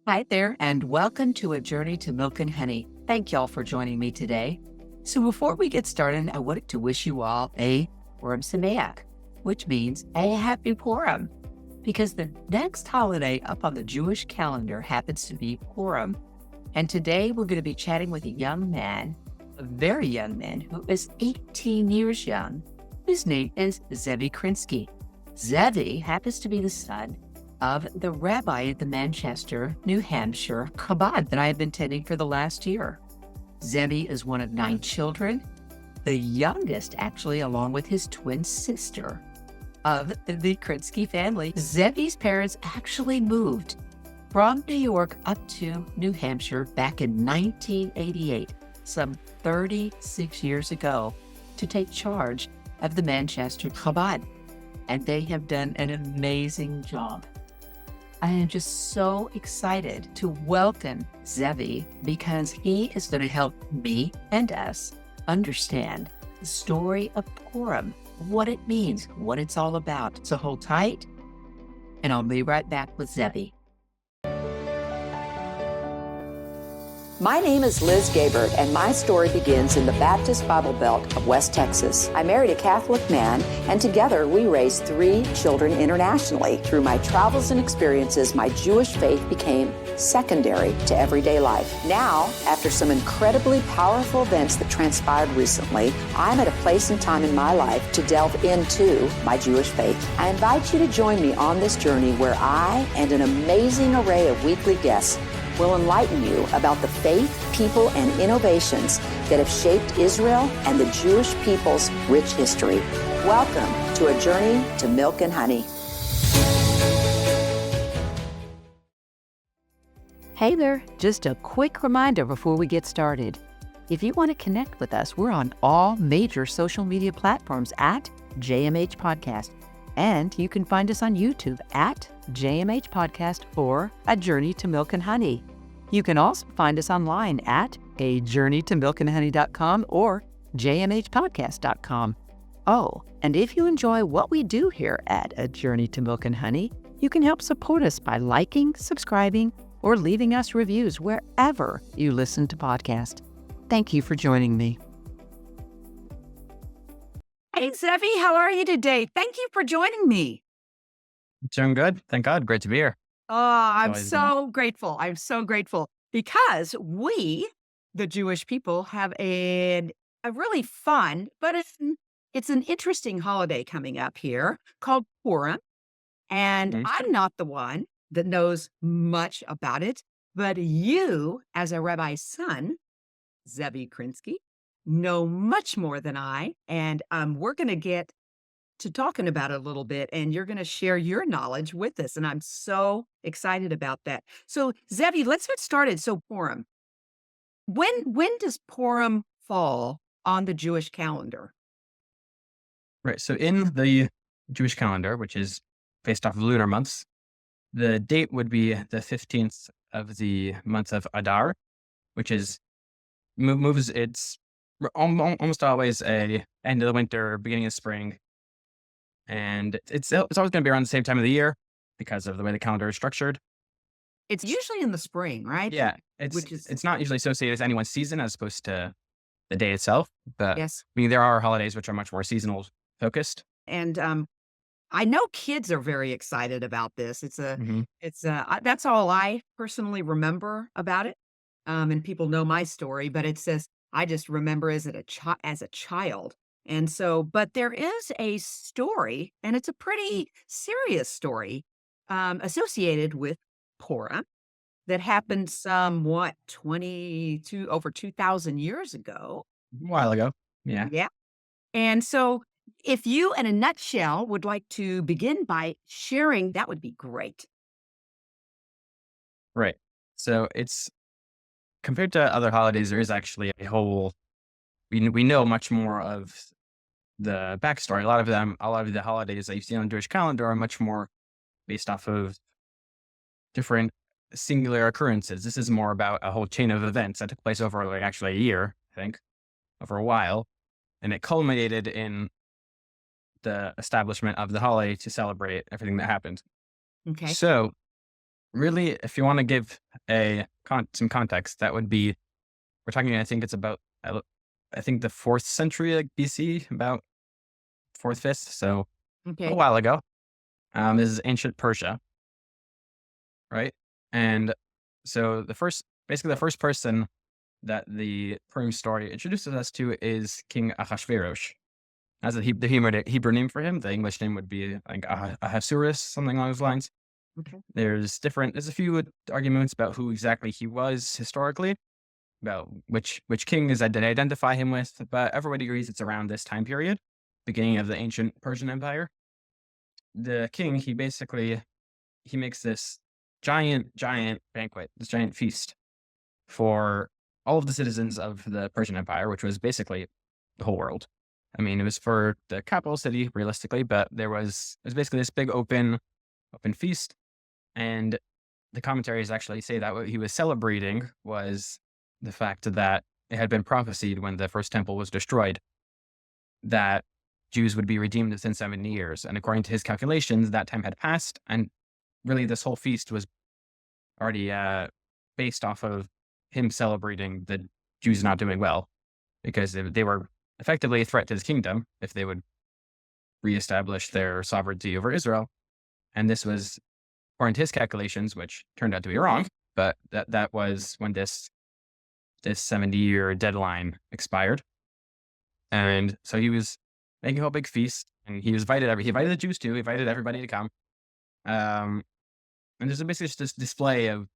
Hi there, and welcome to A Journey to Milk and Honey. Thank y'all for joining me today. So before we get started, I wanted to wish you all a Purim Sameach, which means a happy Purim, because the next holiday up on the Jewish calendar happens to be Purim. And today we're going to be chatting with a young man, a very young man, who is 18 years young. His name is Zevi Krinsky. Zevi happens to be the son of the rabbi at the Manchester, New Hampshire Chabad that I have been attending for the last year. Zevi is one of 9 children, the youngest actually, along with his twin sister of the Krinsky family. Zevi's parents actually moved from New York up to New Hampshire back in 1988, some 36 years ago, to take charge of the Manchester Chabad. And they have done an amazing job. I am just so excited to welcome Zevi because he is going to help me and us understand the story of Purim, what it means, what it's all about. So hold tight, and I'll be right back with Zevi. My name is Liz Gabert, and my story begins in the Baptist Bible Belt of West Texas. I married a Catholic man, and together we raised 3 children internationally. Through my travels and experiences, my Jewish faith became secondary to everyday life. Now, after some incredibly powerful events that transpired recently, I'm at a place and time in my life to delve into my Jewish faith. I invite you to join me on this journey where I and an amazing array of weekly guests will enlighten you about the faith, people, and innovations that have shaped Israel and the Jewish people's rich history. Welcome to A Journey to Milk and Honey. Hey there, just a quick reminder before we get started. If you want to connect with us, we're on all major social media platforms at JMH Podcast. And you can find us on YouTube at JMH Podcast or A Journey to Milk and Honey. You can also find us online at ajourneytomilkandhoney.com or jmhpodcast.com. Oh, and if you enjoy what we do here at A Journey to Milk and Honey, you can help support us by liking, subscribing, or leaving us reviews wherever you listen to podcasts. Thank you for joining me. Hey, Zevi, how are you today? Thank you for joining me. Doing good. Thank God. Great to be here. Oh, I'm Always so grateful. I'm so grateful because we, the Jewish people, have a really fun, but it's an interesting holiday coming up here called Purim. And Mhm. I'm not the one that knows much about it, but you, as a rabbi's son, Zevi Krinsky, know much more than I. And we're going to get to talking about it a little bit, and you're going to share your knowledge with us. And I'm so excited about that. So, Zevi, let's get started. So, Purim. When does Purim fall on the Jewish calendar? Right. So in the Jewish calendar, which is based off of lunar months, the date would be the 15th of the month of Adar, which is moves. It's almost always a end of the winter, beginning of spring, and it's always going to be around the same time of the year because of the way the calendar is structured. It's usually in the spring, right? Yeah, it's Which is, it's not usually associated with anyone's season as opposed to the day itself, but yes. I mean there are holidays which are much more seasonal focused. And I know kids are very excited about this. Mhm. That's all I personally remember about it. And people know my story, but it says I just remember as as a child. And so, but there is a story, and it's a pretty serious story associated with Purim that happened somewhat 22 over 2,000 years ago. A while ago. Yeah. Yeah. And so, if you, in a nutshell, would like to begin by sharing, that would be great. Right. So it's compared to other holidays, there is actually a whole, we know much more of the backstory. A lot of the holidays that you see on the Jewish calendar are much more based off of different singular occurrences. This is more about a whole chain of events that took place over like actually a year, I think, over a while. And it culminated in the establishment of the holiday to celebrate everything that happened. Okay. So really, if you want to give some context, that would be, we're talking, I think it's about, I think the 4th century, like BC, about 4th, 5th. So a Okay. while ago. This is ancient Persia, right? And so basically the first person that the Purim story introduces us to is King Ahasuerus. As the Hebrew name for him, the English name would be like Ahasuerus, something along those lines. Okay. There's a few arguments about who exactly he was historically, about which king is that they identify him with, but everybody agrees it's around this time period, beginning of the ancient Persian Empire. The king, he makes this giant banquet, this giant feast for all of the citizens of the Persian Empire, which was basically the whole world. I mean, it was for the capital city realistically, but it was basically this big open feast. And the commentaries actually say that what he was celebrating was the fact that it had been prophesied when the first temple was destroyed that Jews would be redeemed within 70 years. And according to his calculations, that time had passed. And really, this whole feast was already based off of him celebrating the Jews not doing well, because they were effectively a threat to his kingdom if they would reestablish their sovereignty over Israel. And this was, according to his calculations, which turned out to be wrong, but that was when this 70-year deadline expired. And so he was making a whole big feast, and he invited the Jews too. He invited everybody to come. And there's basically just this display of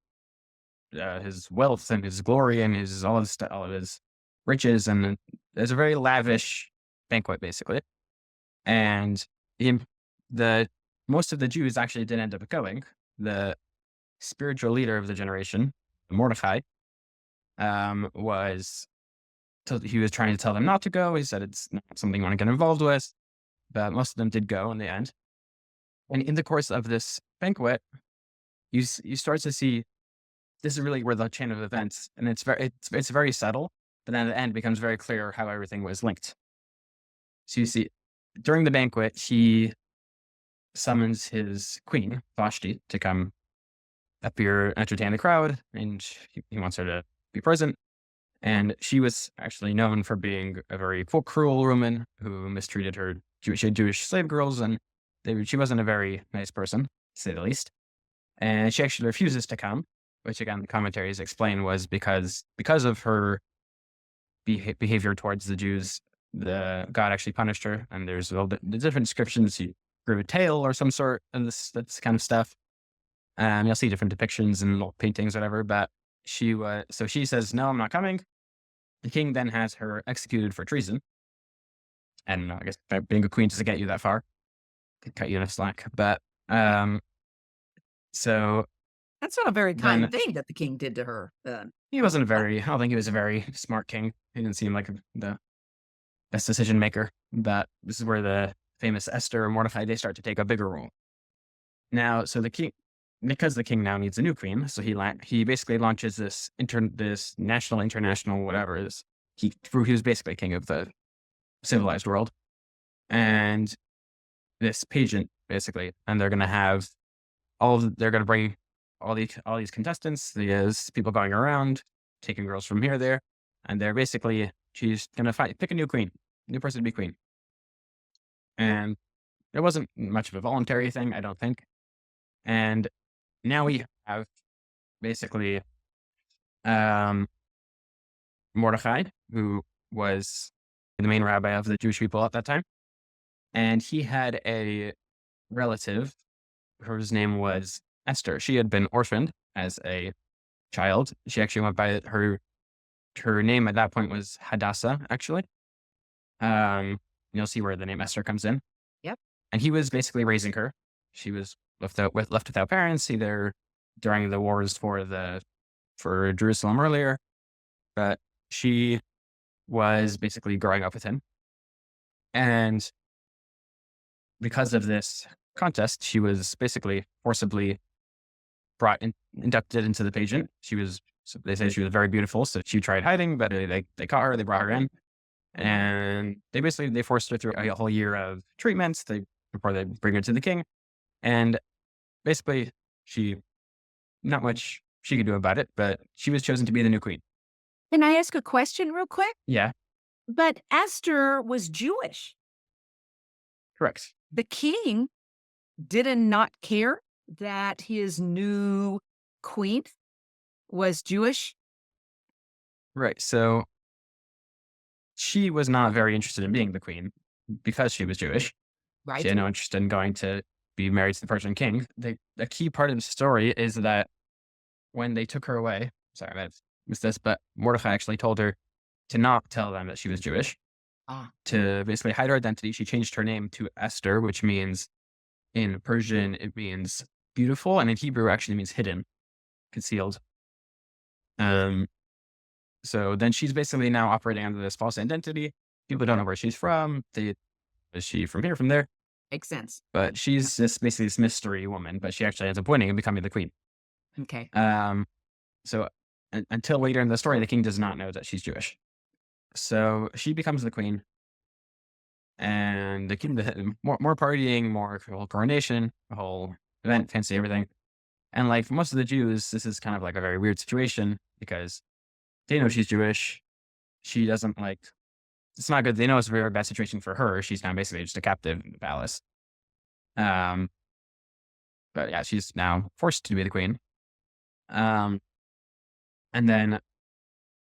his wealth and his glory and all of his riches, and there's a very lavish banquet basically. And most of the Jews actually did end up going. The spiritual leader of the generation, Mordecai, he was trying to tell them not to go. He said it's not something you want to get involved with, but most of them did go in the end. And in the course of this banquet, you start to see, this is really where the chain of events, and it's very subtle, but then at the end it becomes very clear how everything was linked. So you see, during the banquet, he summons his queen, Vashti, to come appear, entertain the crowd, and he wants her to be present. And she was actually known for being a very cruel woman who mistreated her Jewish slave girls, and she wasn't a very nice person, to say the least. And she actually refuses to come, which again, the commentaries explain was because of her behavior towards the Jews, God actually punished her. And there's the different descriptions. She grew a tail or some sort, and that's kind of stuff. You'll see different depictions and little paintings, whatever. But so she says, no, I'm not coming. The king then has her executed for treason. And I guess being a queen doesn't get you that far. Could cut you in a slack. But so That's not a very then kind thing that the king did to her. I don't think he was a very smart king. He didn't seem like the best decision maker. But this is where the famous Esther and Mordecai, they start to take a bigger role. Now, so the king, because the king now needs a new queen, so he basically launches this national, international, whatever it is. He was basically king of the civilized world, and this pageant basically, and they're going to bring all these contestants, these people going around taking girls from here there, and she's going to pick a new person to be queen. And it wasn't much of a voluntary thing, I don't think. And now we have basically Mordecai, who was the main rabbi of the Jewish people at that time. And he had a relative whose name was Esther. She had been orphaned as a child. She actually went by her name at that point was Hadassah, actually. You'll see where the name Esther comes in. Yep. And he was basically raising her. She was left without parents, either during the wars for Jerusalem earlier, but she was basically growing up with him. And because of this contest, she was basically forcibly inducted into the pageant. They say she was very beautiful, so she tried hiding, but they caught her, they brought her in, and they forced her through a whole year of treatments before they bring her to the king. And basically, she not much she could do about it, but she was chosen to be the new queen. Can I ask a question real quick? Yeah, But Esther was Jewish. correct. The king didn't not care that his new queen was Jewish, Right. So she was not very interested in being the queen because she was Jewish. She right? had no interest in going to be married to the Persian king. The key part of the story is that when they took her away, sorry, I missed this, but Mordecai actually told her to not tell them that she was Jewish, Ah, to basically hide her identity. She changed her name to Esther, which means in Persian, it means beautiful, and in Hebrew, actually means hidden, concealed. Um, so then she's basically now operating under this false identity. People don't know where she's from. Is she from here, from there? makes sense. But she's just basically this mystery woman, but she actually ends up winning and becoming the queen. Okay. So until later in the story, the king does not know that she's Jewish. So she becomes the queen, and the king, more partying, more whole coronation, a whole event, fancy everything. And like for most of the Jews, this is kind of like a very weird situation because they know she's Jewish. She doesn't like, it's not good. They know it's a very bad situation for her. She's now basically just a captive in the palace. But yeah, she's now forced to be the queen. And then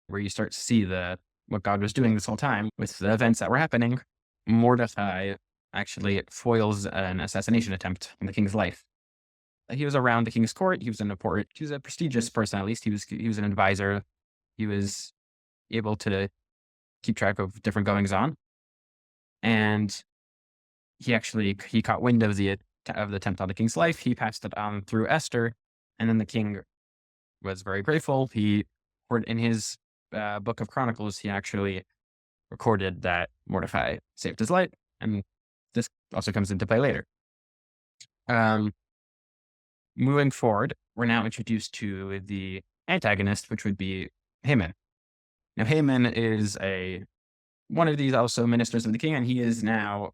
where you start to see what God was doing this whole time with the events that were happening, Mordecai actually foils an assassination attempt on the king's life. He was around the king's court. He was a prestigious person, at least. He was an advisor. He was able to keep track of different goings on. And he caught wind of the attempt on the king's life. He passed it on through Esther. And then the king was very grateful. In his book of Chronicles, he actually recorded that Mordecai saved his life. And this also comes into play later. Moving forward, we're now introduced to the antagonist, which would be Haman. Now, Haman is one of these also ministers of the king, and he is now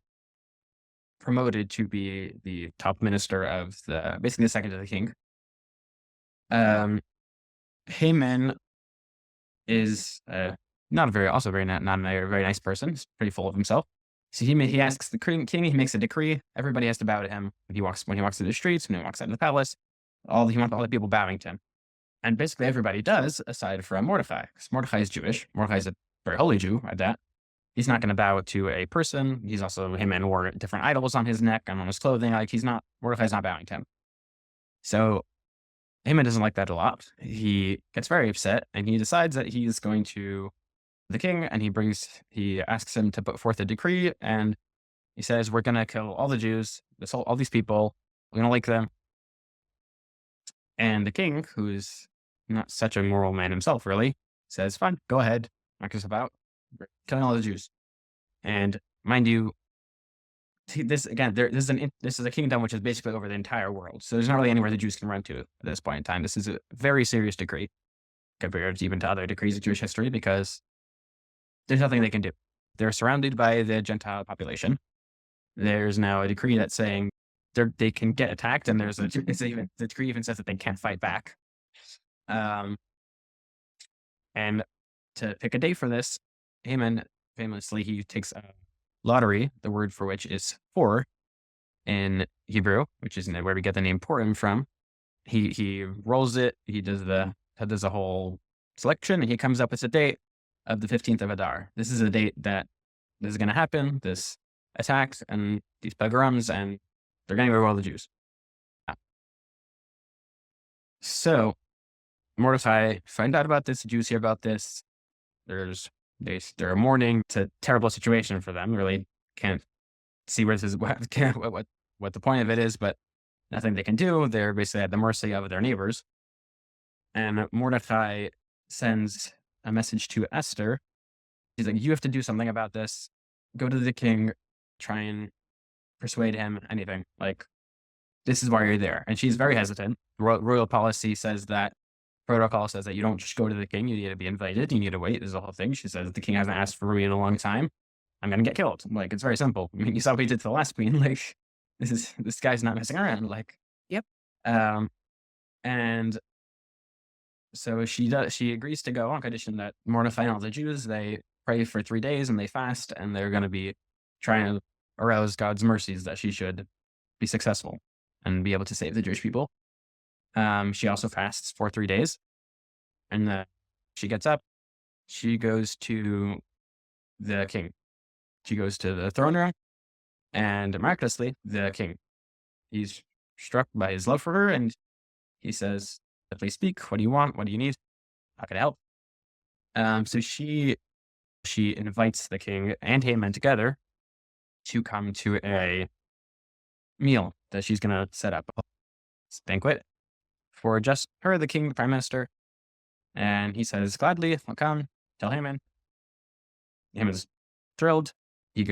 promoted to be the top minister of basically the second to the king. Haman is not a very nice person. He's pretty full of himself. So he asks the king, he makes a decree. Everybody has to bow to him when he walks through the streets, when he walks out of the palace. He wants all the people bowing to him. And basically everybody does, aside from Mordecai. Because Mordecai is Jewish. Mordecai is a very holy Jew at that. He's not going to bow to a person. Haman wore different idols on his neck and on his clothing. Mordecai's not bowing to him. So Haman doesn't like that a lot. He gets very upset and he decides that he's going to the king, and he asks him to put forth a decree, and he says, we're going to kill all the Jews, all these people. We don't like them. And the king, who's not such a moral man himself, really, says, fine, go ahead. Knock us about. We're killing all the Jews. And mind you, this is a kingdom which is basically over the entire world. So there's not really anywhere the Jews can run to at this point in time. This is a very serious decree compared even to other decrees of Jewish history, because there's nothing they can do. They're surrounded by the Gentile population. There's now a decree that's saying they can get attacked, and the decree even says that they can't fight back. And to pick a day for this, Haman famously, he takes a lottery, the word for which is 4 in Hebrew, which is where we get the name Purim from. He rolls it. He does a whole selection, and he comes up with a date of the 15th of Adar. This is a date that this is going to happen, this attacks and these pogroms, and they're going to go all the Jews. So Mordecai find out about this. The Jews hear about this. They're mourning. It's a terrible situation for them. Really can't see where this is, what the point of it is, but nothing they can do. They're basically at the mercy of their neighbors. And Mordecai sends a message to Esther. He's like, you have to do something about this. Go to the king, try and persuade him, anything. Like, this is why you're there. And she's very hesitant. Royal policy says that, protocol says that you don't just go to the king. You need to be invited. You need to wait. There's the whole thing. She says, the king hasn't asked for me in a long time. I'm going to get killed. Like, it's very simple. I mean, you saw what he did to the last queen. Like, this guy's not messing around. Like, Yep. And So she agrees to go on condition that Mordecai and all the Jews, they pray for 3 days and they fast, and they're going to be trying to arouse God's mercies that she should be successful and be able to save the Jewish people. She also fasts for 3 days, and she gets up. She goes to the king. She goes to the throne room, and miraculously, the king, he's struck by his love for her, and he says, "Please speak. What do you want? What do you need? How can I help?" So she invites the king and Haman together to come to a meal that she's going to set up, a banquet for just her, the king, the prime minister. And he says, "Gladly, I'll come. Tell Haman." Haman's thrilled. He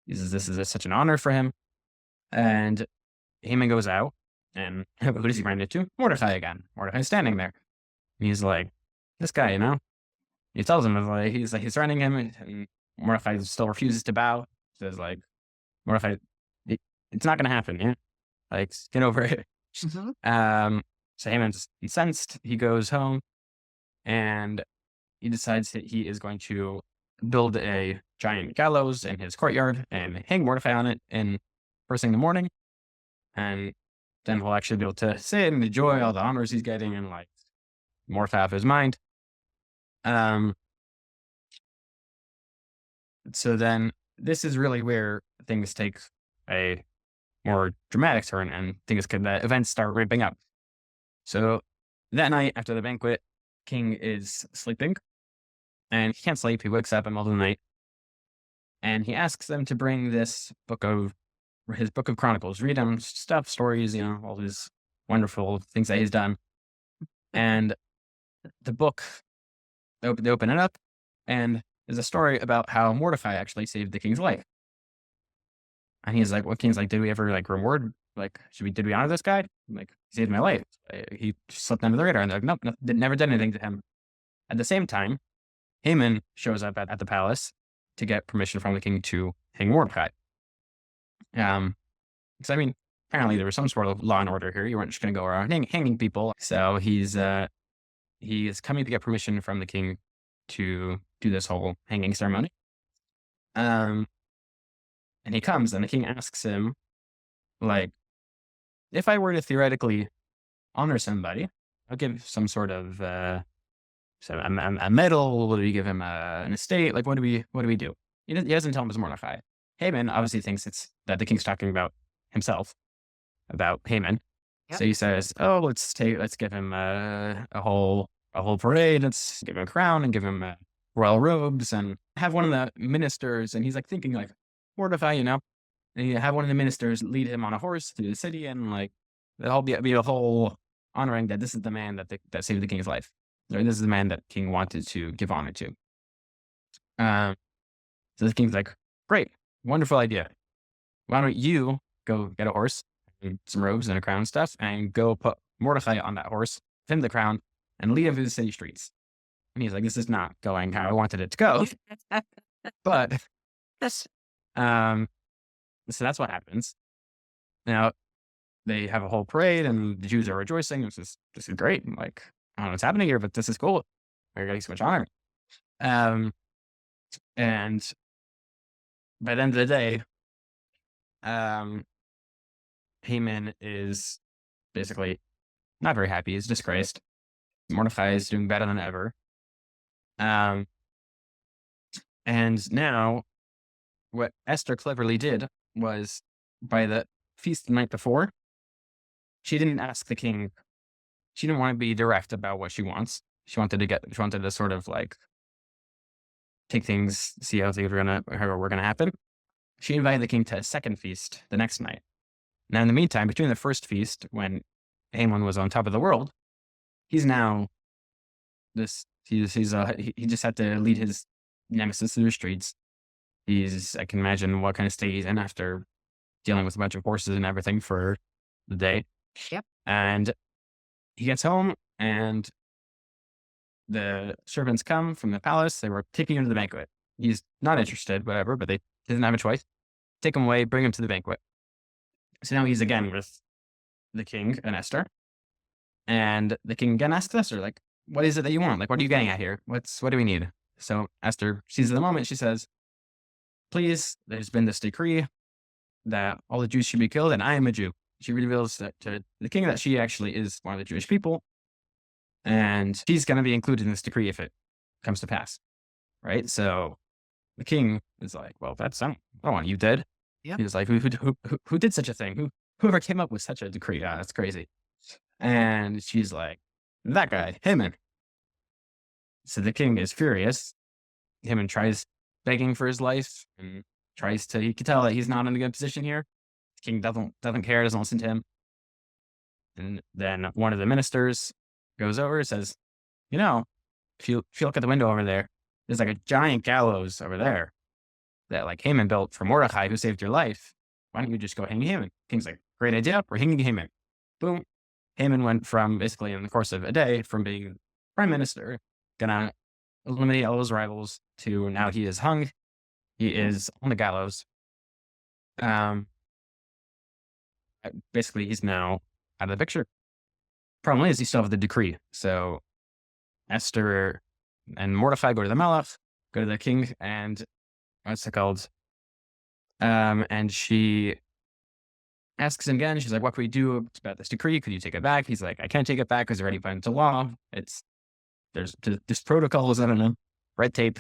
says this is such an honor for him. And Haman goes out, and who does he run into? Mordecai again. Mordecai's standing there. And he's like, "This guy, you know?" He tells him, he's threatening him, and Mordecai still refuses to bow. Says, like, "Mordecai, it's not going to happen, yeah? Like, get over it." So Haman's incensed. He goes home, and he decides that he is going to build a giant gallows in his courtyard and hang Mordecai on it in first thing in the morning. And then he'll actually be able to sit and enjoy all the honors he's getting and like morph out of his mind. So then this is really where things take a more dramatic turn, and the events start ramping up. So that night after the banquet, King is sleeping, and he can't sleep. He wakes up in the middle of the night, and he asks them to bring his book of Chronicles, read him stuff, stories, all these wonderful things that he's done. And the book, they open it up, and there's a story about how Mordecai actually saved the king's life. And he's like, "What?" King's like, "Did we ever reward? Did we honor this guy? He saved my life. He slipped under the radar." And they're like, "Nope, never did anything to him." At the same time, Haman shows up at the palace to get permission from the king to hang Mordecai. Because apparently there was some sort of law and order here. You weren't just going to go around hanging people. So he is coming to get permission from the king to do this whole hanging ceremony. And he comes, and the king asks him, if I were to theoretically honor somebody, I'll give some sort of a medal. Will we give him an estate? What do we do? He doesn't tell him it's Mordecai. Haman obviously thinks it's that the king's talking about himself, about Haman. Yep. So he says, "Oh, let's give him a whole parade. Let's give him a crown and give him royal robes and have one of the ministers." And he's thinking Mordecai, and you have one of the ministers lead him on a horse through the city, and that'll be a whole honoring that this is the man that saved the king's life, or this is the man that king wanted to give honor to. So the king's like, "Great, wonderful idea. Why don't you go get a horse and some robes and a crown and stuff, and go put Mordecai on that horse, give him the crown, and lead him through the city streets." And he's like, "This is not going how I wanted it to go." But so that's what happens. Now they have a whole parade, and the Jews are rejoicing. This is great. I don't know what's happening here, but this is cool. We're getting so much honor. And by the end of the day, Haman is basically not very happy. He's disgraced. Mordecai is doing better than ever. And now what Esther cleverly did was, by the feast the night before, she didn't ask the king. She didn't want to be direct about what she wants. She wanted to sort of take things, see how things were gonna happen. She invited the king to a second feast the next night. Now, in the meantime, between the first feast, when Haman was on top of the world, he's now he just had to lead his nemesis through the streets. I can imagine what kind of state he's in after dealing with a bunch of horses and everything for the day. Yep. And he gets home, and the servants come from the palace. They were taking him to the banquet. He's not interested, whatever, but they didn't have a choice. Take him away, bring him to the banquet. So now he's again with the king and Esther. And the king again asks Esther, like, what is it that you want? Like, what are you getting at here? What do we need? So Esther sees the moment. She says, please, there's been this decree that all the Jews should be killed, and I am a Jew. She reveals that to the king that she actually is one of the Jewish people, and she's going to be included in this decree if it comes to pass, right? So the king is like, well, I don't want you dead. Yep. He was like, who did such a thing? Whoever came up with such a decree? That's crazy. And she's like, that guy, Haman. So the king is furious. Haman tries begging for his life and you can tell that he's not in a good position here. The king doesn't care, doesn't listen to him. And then one of the ministers goes over and says, if you look at the window over there, there's like a giant gallows over there that like Haman built for Mordecai, who saved your life. Why don't you just go hang Haman? King's like, great idea. We're hanging Haman. Boom. Haman went from basically in the course of a day from being prime minister, gonna eliminate all his rivals, to now he is hung. He is on the gallows. Basically, he's now out of the picture. Problem is, he still have the decree. So Esther and Mordecai go to the Melech, go to the king, and what's it called? And she asks him again. She's like, what can we do about this decree? Could you take it back? He's like, I can't take it back because it's already put into law. There's protocols, I don't know, red tape.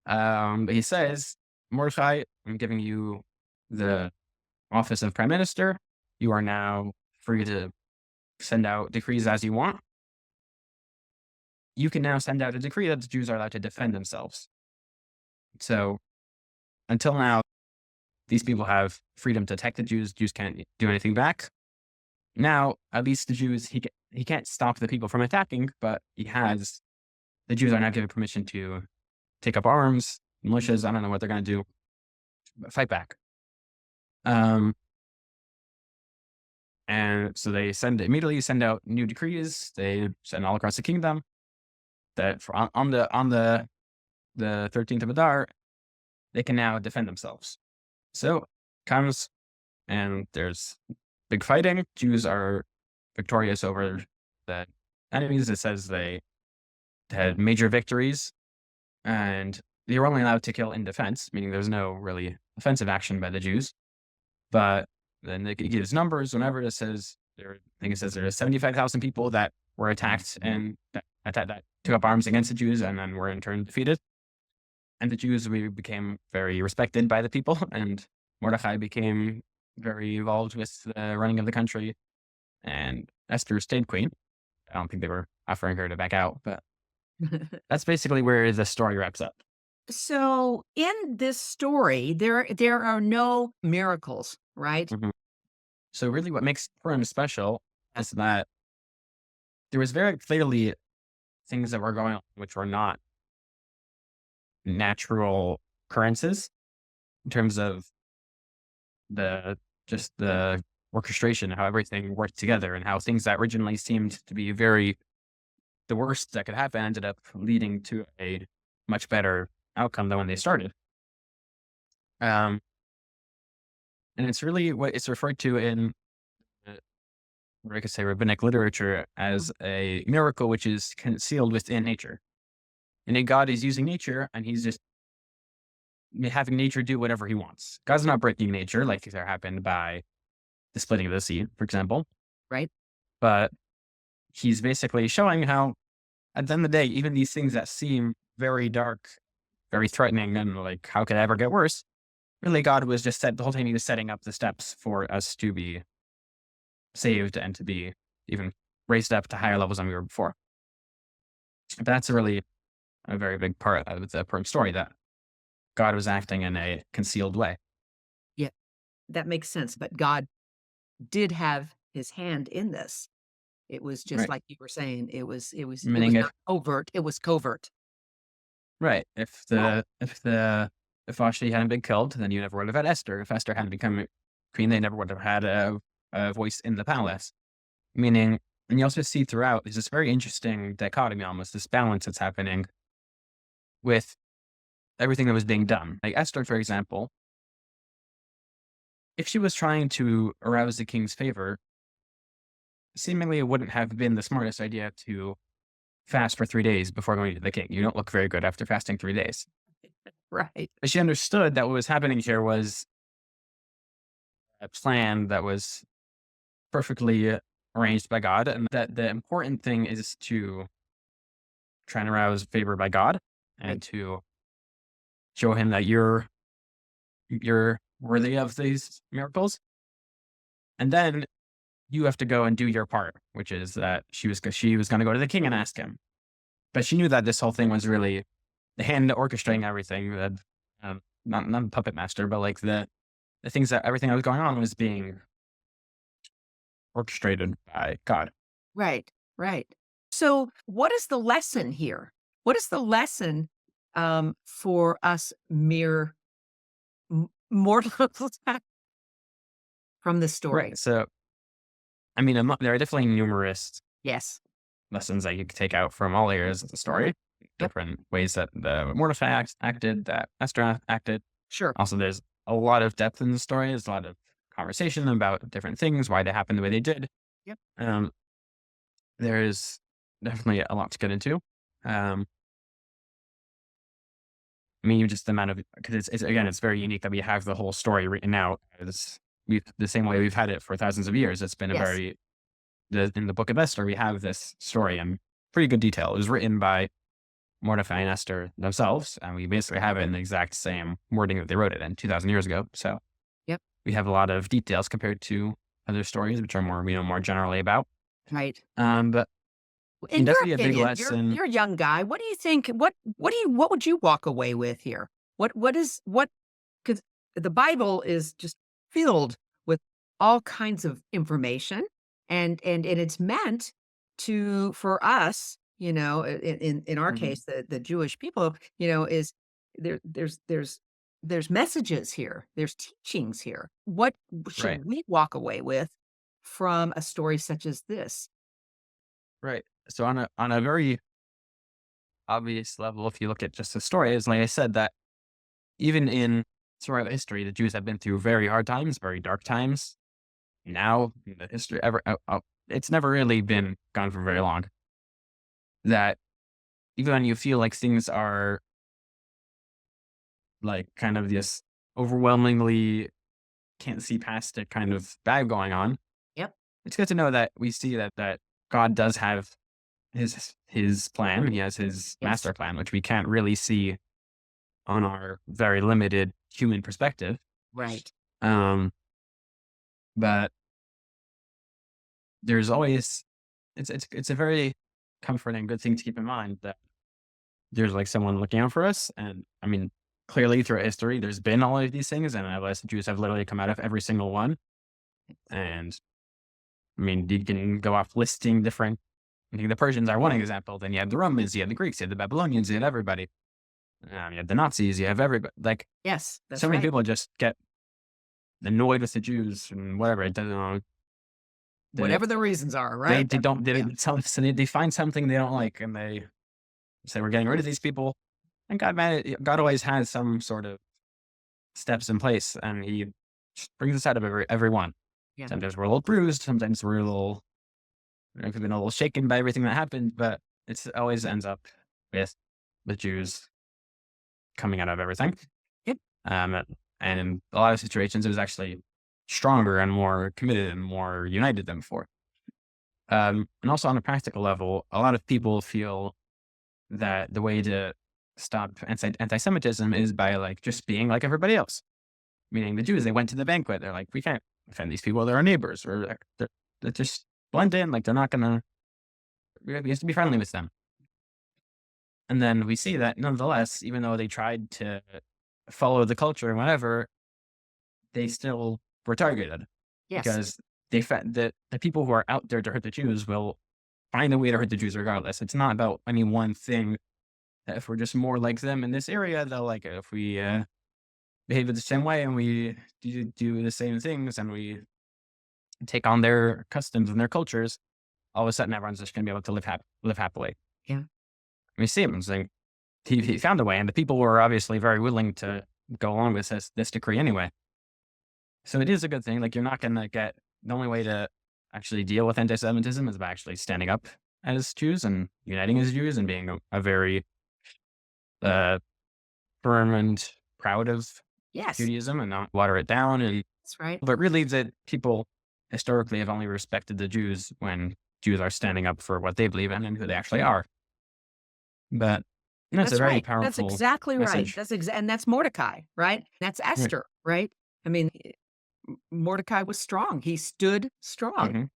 But he says, Mordecai, I'm giving you the office of prime minister. You are now free to send out decrees as you want. You can now send out a decree that the Jews are allowed to defend themselves. So until now, these people have freedom to attack the Jews. Jews can't do anything back. Now, at least the Jews, he can't stop the people from attacking, but the Jews are now given permission to take up arms, militias, I don't know what they're going to do, but fight back. And so they immediately send out new decrees. They send all across the kingdom that on the 13th of Adar, they can now defend themselves. So comes and there's big fighting. Jews are victorious over the enemies. It says they had major victories, and they were only allowed to kill in defense, meaning there's no really offensive action by the Jews. But then it gives numbers whenever it says there are 75,000 people that were attacked and that took up arms against the Jews and then were in turn defeated. And the Jews became very respected by the people, and Mordecai became very involved with the running of the country, and Esther stayed queen. I don't think they were offering her to back out, but that's basically where the story wraps up. So in this story, there are no miracles, right? Mm-hmm. So really what makes Purim special is that there was very clearly things that were going on which were not natural occurrences in terms of the orchestration, how everything worked together, and how things that originally seemed to be the worst that could happen ended up leading to a much better outcome than when they started. And it's really what it's referred to in, I could say, rabbinic literature as a miracle which is concealed within nature. And then God is using nature, and he's just having nature do whatever he wants. God's not breaking nature like there happened by the splitting of the sea, for example. Right. But he's basically showing how, at the end of the day, even these things that seem very dark, very threatening, and like, how could it ever get worse? Really, God was just the whole time he was setting up the steps for us to be saved and to be even raised up to higher levels than we were before. But that's really a very big part of the Purim story, that God was acting in a concealed way. Yeah, that makes sense. But God did have his hand in this. It was just Right. like you were saying. It was Meaning not overt. It was covert. Right. If Vashti hadn't been killed, then you never would have had Esther. If Esther hadn't become queen, they never would have had a voice in the palace. Meaning, and you also see throughout, there's this very interesting dichotomy, almost this balance that's happening with everything that was being done. Like Esther, for example, if she was trying to arouse the king's favor, seemingly it wouldn't have been the smartest idea to fast for 3 days before going to the king. You don't look very good after fasting 3 days. Right. But she understood that what was happening here was a plan that was perfectly arranged by God, and that the important thing is to try and arouse favor by God and Right. to show him that you're worthy of these miracles. And then you have to go and do your part, which is that she was going to go to the king and ask him. But she knew that this whole thing was really the hand orchestrating everything. That not the puppet master, but like the things that everything that was going on was being orchestrated by God. Right. Right. So, what is the lesson here? What is the lesson for us mere mortals from the story? Right. So, I mean, there are definitely numerous Yes. lessons that you could take out from all areas of the story. Different ways that the Mordecai acted, that Esther acted. Sure. Also, there's a lot of depth in the story. There's a lot of conversation about different things, why they happened the way they did. Yep. There is definitely a lot to get into. I mean, just the amount of, because it's very unique that we have the whole story written out as the same way we've had it for thousands of years. It's been a Yes. very in the book of Esther, we have this story in pretty good detail. It was written by Mordecai and Esther themselves, and we basically have it in the exact same wording that they wrote it in 2,000 years ago. So Yep. we have a lot of details compared to other stories, which are more generally about. Right. But In your definitely a big opinion, lesson. you're a young guy. What do you think? What would you walk away with here? What because the Bible is just filled with all kinds of information, and it's meant for us, in our Mhm. case, the Jewish people, is there's messages here, there's teachings here. What should Right. we walk away with from a story such as this? Right. So on a very obvious level, if you look at just the story, is like I said, that even in throughout history, the Jews have been through very hard times, very dark times. Now, in the history it's never really been gone for very long. That even when you feel like things are like kind of this overwhelmingly can't see past it kind of bad going on, Yep. it's good to know that we see that God does have his plan. He has his Yes. master plan, which we can't really see on our very limited human perspective. Right. Um, but there's always it's a very comforting, good thing to keep in mind that there's like someone looking out for us. And I mean, clearly throughout history, there's been all of these things, and the Jews have literally come out of every single one. And I mean, you can go off listing different. I think the Persians are one example. Then you had the Romans, you had the Greeks, you had the Babylonians, you had everybody. You had the Nazis, you have everybody. Like Yes, that's so many right. people just get annoyed with the Jews and whatever. It doesn't know. Whatever the reasons are, right? They find something they don't like, and they say we're getting rid of these people. And God always has some sort of steps in place, and He just brings us out of every one. Yeah. Sometimes we're a little bruised, sometimes we've been a little shaken by everything that happened, but it always ends up with the Jews coming out of everything. Yep. And in a lot of situations, it was actually stronger and more committed and more united than before. And also on a practical level, a lot of people feel that the way to stop anti-Semitism is by like just being like everybody else. Meaning the Jews, they went to the banquet. They're like, we can't offend these people. They're our neighbors. Or they're just blend in. Like they're not gonna. We have to be friendly with them. And then we see that nonetheless, even though they tried to follow the culture and whatever, they still were targeted. Yes. Because the people who are out there to hurt the Jews will find a way to hurt the Jews regardless. It's not about any one thing. That if we're just more like them in this area, they'll like it. If we behave the same way and we do the same things and we take on their customs and their cultures, all of a sudden everyone's just going to be able to live happily. Yeah. We see him saying he found a way, and the people were obviously very willing to go along with this decree anyway. So it is a good thing. Like you're not going to get the only way to actually deal with anti-Semitism is by actually standing up as Jews and uniting as Jews and being a very firm and proud of Yes, Judaism and not water it down. And that's right. but really, that people historically have only respected the Jews when Jews are standing up for what they believe in and who they actually are. But that's a That's very right. That's powerful exactly right. message. And that's Mordecai, right? That's Right. Esther, right? I mean, Mordecai was strong. He stood strong. Mhm.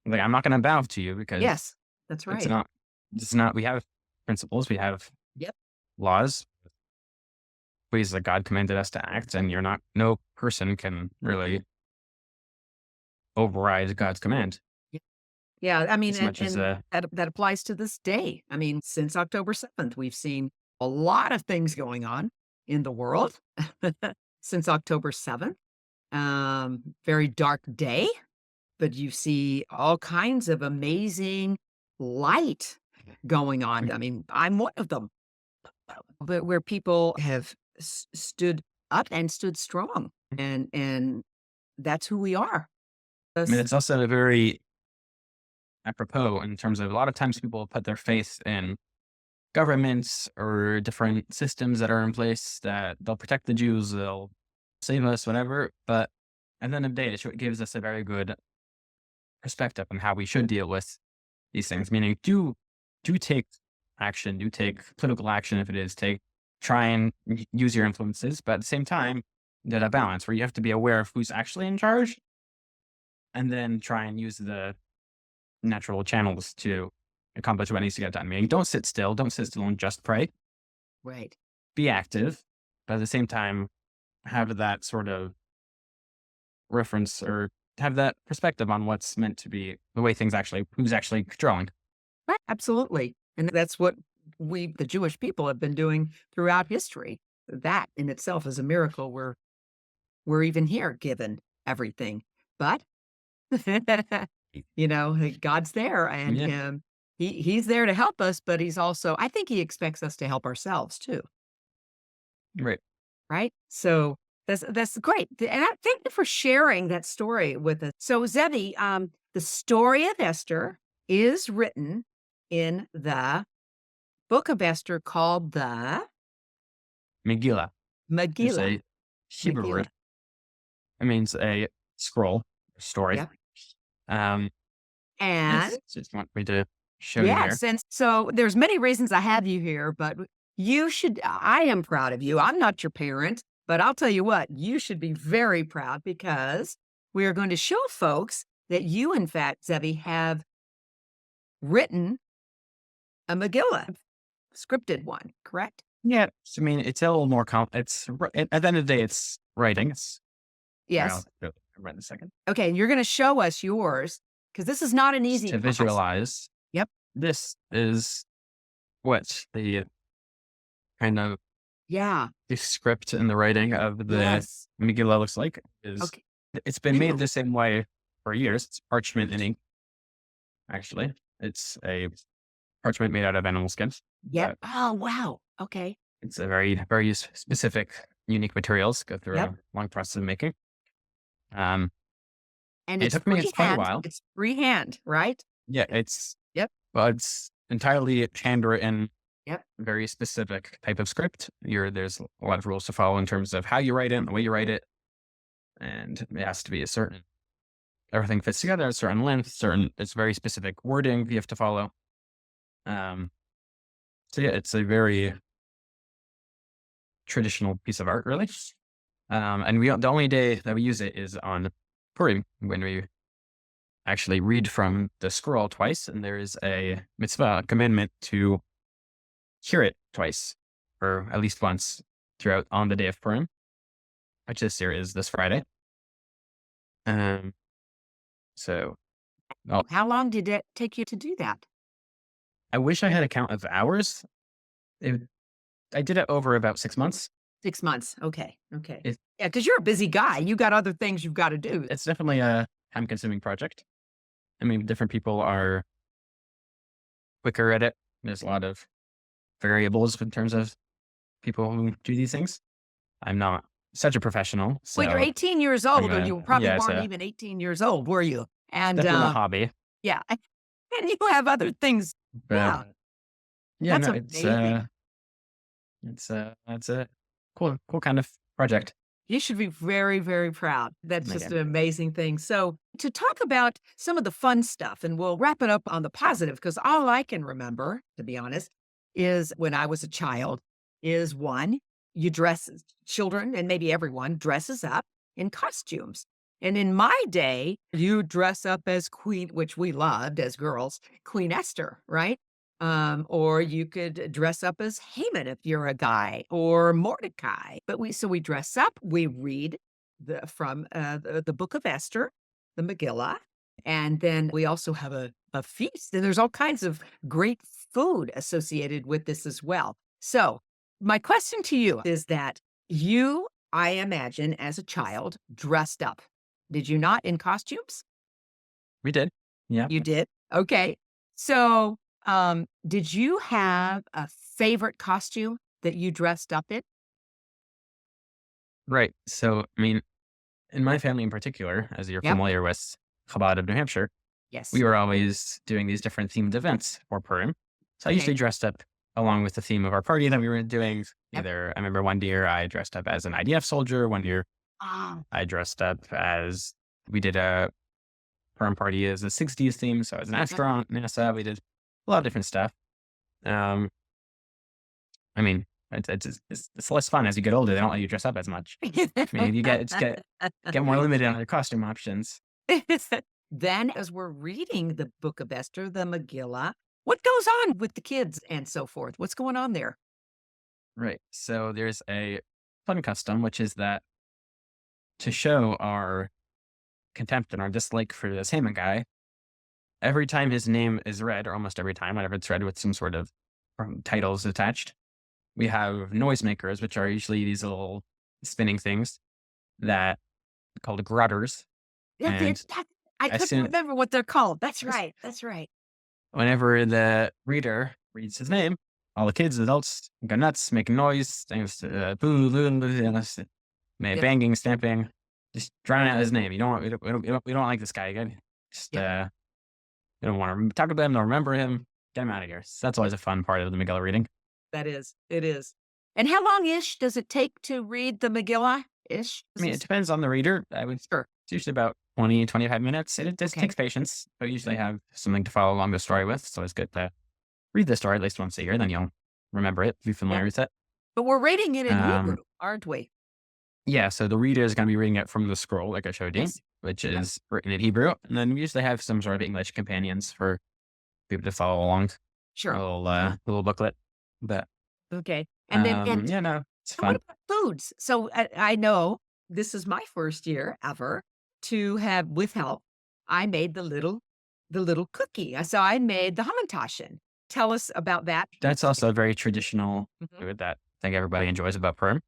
Like, I'm not going to bow to you because Yes, that's it's right. not. It's not. We have principles. We have Yep. laws, ways that God commanded us to act, and you're not. No person can really override God's command Yeah, I mean, as much as and that applies to this day. I mean, since October 7th, we've seen a lot of things going on in the world since October 7th. Very dark day, but you see all kinds of amazing light going on. I mean, I'm one of them, but where people have stood up and stood strong, and that's who we are. I mean, it's also a very apropos in terms of a lot of times people put their faith in governments or different systems that are in place that they'll protect the Jews, they'll save us, whatever. But at the end of the day, it gives us a very good perspective on how we should deal with these things. Meaning, do take action, do take political action if it is, try and use your influences, but at the same time, there's a balance where you have to be aware of who's actually in charge, and then try and use the natural channels to accomplish what needs to get done. Meaning, don't sit still and just pray. Right. Be active, but at the same time, have that sort of reference or have that perspective on what's meant to be the way things actually, who's actually controlling. Right, absolutely. And that's what we, the Jewish people, have been doing throughout history. That in itself is a miracle. We're even here, given everything. But God's there, and Yeah, he's there to help us. But he's also, I think, he expects us to help ourselves too. right. Right. So that's great. And thank you for sharing that story with us. So Zevi, the story of Esther is written in the book of Esther called the Megillah is Megillah. a Hebrew Megillah. word. It means a scroll, story. Yep. Um, And just want me to show you here. yes, and so there's many reasons I have you here, but you should, I am proud of you. I'm not your parent, but I'll tell you what, you should be very proud because we are going to show folks that you, in fact, Zevi, have written a Megillah, scripted one, correct? Yeah, I mean, it's a little more at the end of the day, it's writing. Yes. I'll write in a second. Okay, you're going to show us yours because this is not an Just easy to task. visualize. Yep. This is what the kind of Yeah. the script and the writing of the Yes. Megillah looks like. Okay. It's been made the same way for years. It's parchment and ink. Actually, it's a parchment made out of animal skins. Yep. Oh, wow. Okay. It's a very, very specific, unique materials. Go through Yep. a long process of making. And It it's took me quite a freehand. while. It's freehand, right? Yeah, it's Yep. well, it's entirely handwritten. Yep. Very specific type of script. There's a lot of rules to follow in terms of how you write it and the way you write it, and it has to be a certain. Everything fits together, a certain length, it's very specific wording you have to follow. So yeah, it's a very traditional piece of art, really. And the only day that we use it is on Purim, when we actually read from the scroll twice, and there is a mitzvah, a commandment to hear it twice, or at least once throughout on the day of Purim, which this year is this Friday. So How long did it take you to do that? I wish I had a count of hours. I did it over about 6 months. 6 months. Okay. Okay. It- Yeah, because you're a busy guy. You got other things you've got to do. It's definitely a time-consuming project. I mean, different people are quicker at it. There's a lot of variables in terms of people who do these things. I'm not such a professional. So Well, you're 18 years old, and you probably yeah, weren't so- even 18 years old, were you? And Definitely a hobby. yeah, and you have other things. Yeah, But yeah, that's no, amazing. it's a cool kind of project. You should be very, very proud. That's just Again. an amazing thing. So, to talk about some of the fun stuff, and we'll wrap it up on the positive, because all I can remember, to be honest, is when I was a child, is one, you dress, children and maybe everyone dresses up in costumes. And in my day, you dress up as Queen, which we loved as girls, Queen Esther, right? Or you could dress up as Haman if you're a guy, or Mordecai. But we dress up, we read the book of Esther, the Megillah, and then we also have a feast. And there's all kinds of great food associated with this as well. So my question to you is that you, I imagine, as a child, dressed up. Did you not, in costumes? We did. Yeah. You did? Okay. So, did you have a favorite costume that you dressed up in? Right. So, I mean, in my family in particular, as you're Yep. familiar with Chabad of New Hampshire, Yes. we were always doing these different themed events for Purim. So I Okay. usually dressed up along with the theme of our party that we were doing. Yep. Either I remember one year I dressed up as an IDF soldier. One year Ah, I dressed up as we did a Purim party as a '60s theme. So as an yep. astronaut, NASA, we did a lot of different stuff. Um, I mean, it's less fun as you get older. They don't let you dress up as much. I mean, get more limited on your costume options. Then, as we're reading the book of Esther, the Megillah, what goes on with the kids and so forth? What's going on there? Right. So there's a fun custom, which is that to show our contempt and our dislike for this Haman guy, every time his name is read, or almost every time, whenever it's read with some sort of titles attached, we have noisemakers, which are usually these little spinning things that called grutters. That's And it. I as couldn't soon remember what they're called. That's right. That's right. whenever the reader reads his name, all the kids, adults go nuts, making noise, things, boo, boo, boo, Yep. banging, stamping, just drowning out his name. You don't want, we don't like this guy again. Just, Yep. we don't want to talk about him, don't remember him, get him out of here. So that's always a fun part of the Megillah reading. That is. It is. And how long-ish does it take to read the Megillah-ish? I mean, it depends on the reader. Sure. It's usually about 20, 25 minutes. It just Okay. takes patience, but usually have something to follow along the story with. So it's good to read the story at least once a year, then you'll remember it, be familiar with it. But we're reading it in Hebrew, Um, aren't we? yeah, so the reader is going to be reading it from the scroll, like I showed you, Yes. which Yep. is written in Hebrew. And then we usually have some sort of English companions for people to follow along, Sure. little booklet. But Okay. And then, yeah, no, it's so what fun. about foods? So I know this is my first year ever to have, with help, I made the little cookie. So I made the hamantaschen. Tell us about that. That's also a very traditional Mhm. food that I think everybody enjoys about Purim.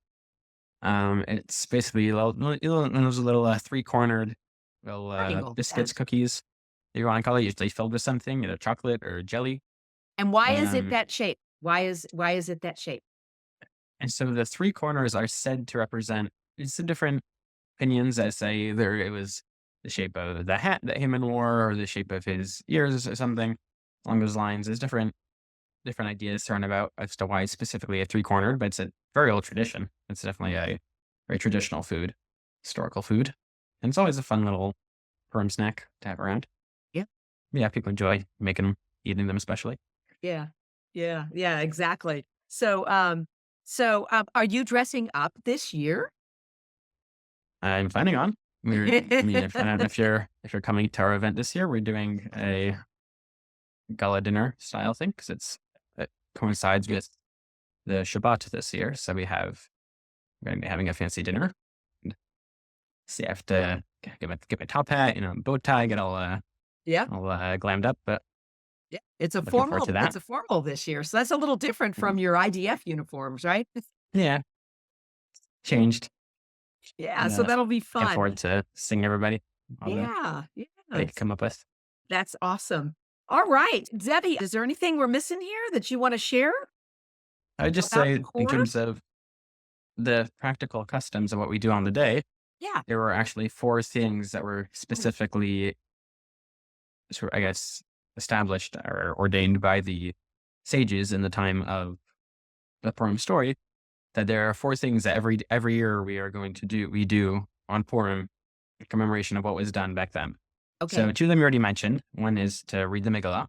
It's basically those little 3-cornered little Triangle. biscuits, cookies, you want to call it, usually filled with something, either chocolate or jelly. And why is it Um, that shape? Why is it that shape? and so the 3 corners are said to represent, it's the different opinions that say either it was the shape of the hat that Haman wore or the shape of his ears or something along those lines. There's different ideas thrown about as to why specifically a 3-cornered, but it's a very old tradition. It's definitely a very traditional food, historical food. And it's always a fun little Purim snack to have around. Yeah. Yeah, people enjoy making them, eating them especially. Yeah. Yeah. Yeah, exactly. So, are you dressing up this year? I'm planning on. I mean, if, I don't know if you're coming to our event this year, we're doing a gala dinner style thing because it coincides with the Shabbat this year. So we're going to be having a fancy dinner. See, I have to get my top hat, bow tie, get all Yeah. glammed up. But Yeah. It's a looking forward formal to that. it's a formal this year. So that's a little different from your IDF uniforms, right? Yeah, changed. Yeah, And, so that'll be looking fun. forward to seeing everybody. All that Yeah. they can come up with. That's awesome. All right. Zevi, is there anything we're missing here that you want to share I would just about say, the in core? terms of the practical customs of what we do on the day, Yeah. there were actually 4 things that were specifically sort of, I guess, established or ordained by the sages in the time of the Purim story, that there are 4 things that every year we do on Purim in commemoration of what was done back then. So Okay. 2 of them you already mentioned. One is to read the Megillah.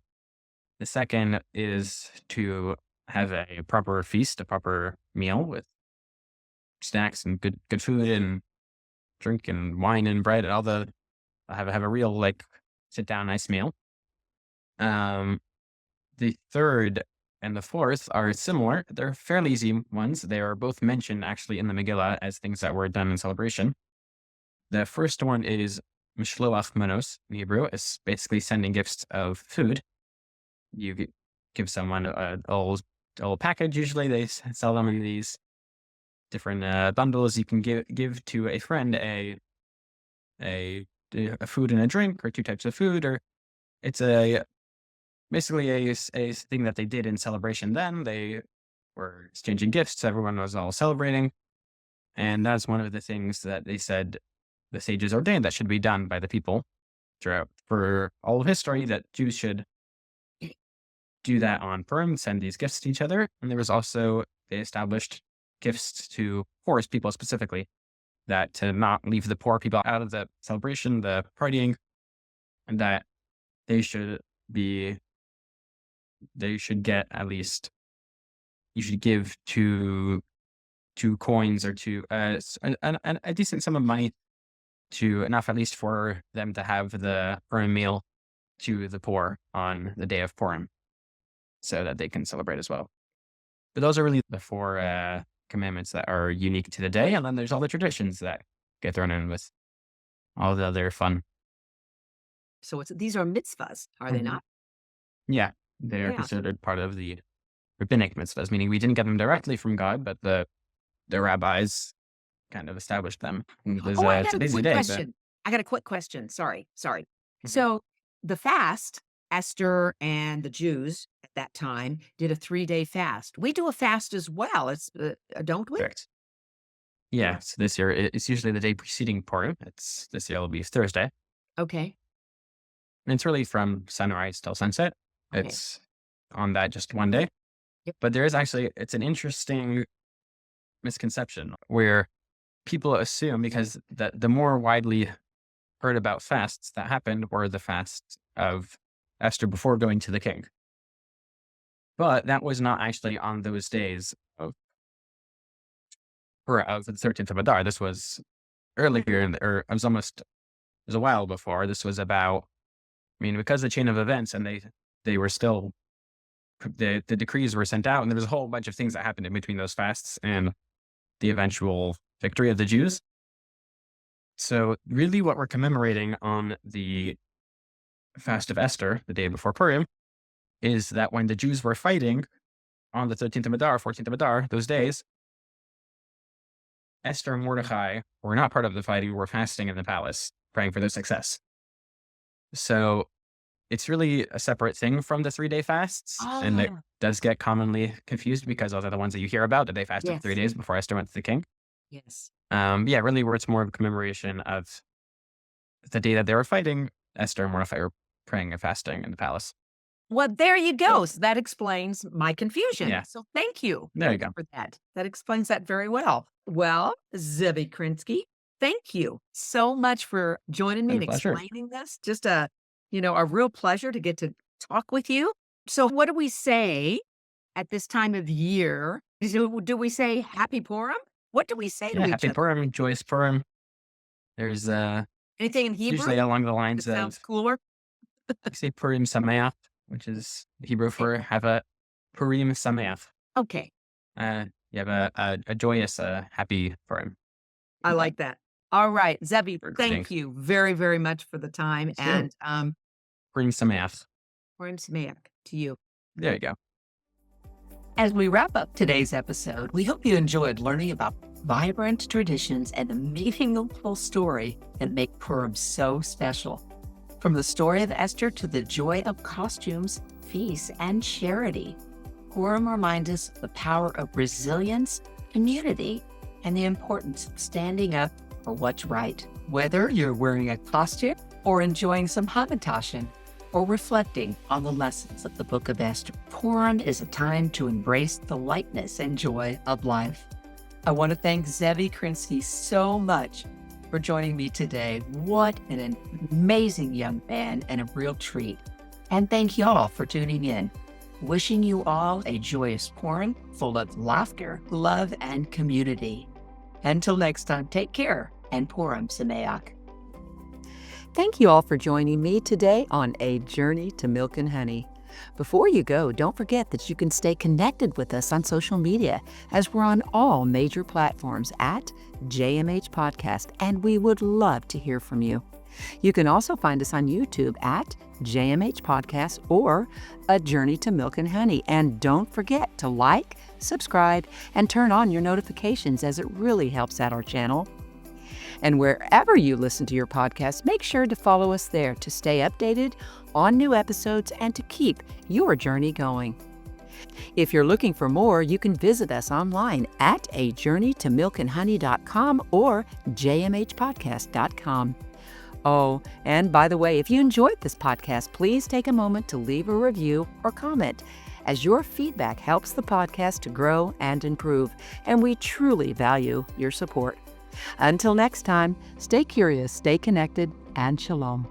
The second is to have a proper feast, a proper meal with snacks and good food and drink and wine and bread and have a real like sit down nice meal. Um, the third and the fourth are similar. They're fairly easy ones. They are both mentioned actually in the Megillah as things that were done in celebration. The first one is Mishloach Manos in Hebrew. It's basically sending gifts of food. You give someone a little package. Usually they sell them in these different bundles. You can give to a friend a food and a drink, or 2 types of food, or it's basically a thing that they did in celebration. Then they were exchanging gifts. Everyone was all celebrating, and that's one of the things that they said the sages ordained that should be done by the people throughout for all of history. That Jews should do that on Purim, send these gifts to each other. And there was also, they established gifts to poorest people specifically, that to not leave the poor people out of the celebration, the partying, and that they should get at least, you should give 2 coins or a decent sum of money, to enough at least for them to have the Purim meal to the poor on the day of Purim, so that they can celebrate as well. But those are really the 4 commandments that are unique to the day. And then there's all the traditions that get thrown in with all the other fun. So these are mitzvahs, are they Mhm. not? Yeah, they're Yeah. considered part of the rabbinic mitzvahs, meaning we didn't get them directly from God, but the rabbis kind of established them. Oh, I It's got a a busy quick day, but question. I got a quick question. Sorry. Mhm. So the fast, Esther and the Jews at that time did a 3-day fast. We do a fast as well. Don't we? Correct. Yeah, so this year it's usually the day preceding Purim. This year it'll be Thursday, Okay. and it's really from sunrise till sunset. Okay. It's on that just one day. Yep. But there is actually, it's an interesting misconception where people assume, because the more widely heard about fasts that happened were the fasts of Esther before going to the king. But that was not actually on those days of the 13th of Adar. This was earlier, or it was a while before. This was about, I mean, because the chain of events, and they were still, the decrees were sent out, and there was a whole bunch of things that happened in between those fasts and the eventual victory of the Jews. So really what we're commemorating on the fast of Esther, the day before Purim, is that when the Jews were fighting on the 13th of Adar, 14th of Adar, those days, Esther and Mordecai were not part of the fighting, were fasting in the palace, praying for their success. So it's really a separate thing from the 3-day fasts. And it does get commonly confused, because those are the ones that you hear about, that they fasted for 3 Yes. days before Esther went to the king. Yes. Yeah, really where it's more of a commemoration of the day that they were fighting, Esther and Mordecai were praying and fasting in the palace. Well, there you go. So that explains my confusion. Yeah. So thank you. There you go. For that. That explains that very well. Well, Zevi Krinsky, thank you so much for joining me My and pleasure. explaining this. Just a real pleasure to get to talk with you. So what do we say at this time of year? Do we say Happy Purim? What do we say to Yeah, each happy other? Purim, joyous Purim. There's Anything in Hebrew usually along the that lines sounds of, cooler? you say Purim Sameach, which is Hebrew for have a Purim Sameach. Okay. You have a joyous, happy Purim. I like that. All right, Zevi, For thank greetings. you very, very much for the time. Thank you. And Purim Sameach. Purim Sameach to you. There you go. As we wrap up today's episode, we hope you enjoyed learning about vibrant traditions and the meaningful story that make Purim so special. From the story of Esther to the joy of costumes, feasts, and charity, Purim reminds us of the power of resilience, community, and the importance of standing up for what's right. Whether you're wearing a costume or enjoying some hamantaschen, or reflecting on the lessons of the book of Esther. Purim is a time to embrace the lightness and joy of life. I want to thank Zevi Krinsky so much for joining me today. What an amazing young man and a real treat. And thank y'all for tuning in. Wishing you all a joyous Purim full of laughter, love, and community. Until next time, take care and Purim Sameach. Thank you all for joining me today on A Journey to Milk and Honey. Before you go, don't forget that you can stay connected with us on social media, as we're on all major platforms at JMH Podcast, and we would love to hear from you. You can also find us on YouTube at JMH Podcast or A Journey to Milk and Honey. And don't forget to like, subscribe, and turn on your notifications, as it really helps out our channel. And wherever you listen to your podcast, make sure to follow us there to stay updated on new episodes and to keep your journey going. If you're looking for more, you can visit us online at ajourneytomilkandhoney.com or jmhpodcast.com. Oh, and by the way, if you enjoyed this podcast, please take a moment to leave a review or comment, as your feedback helps the podcast to grow and improve, and we truly value your support. Until next time, stay curious, stay connected, and shalom.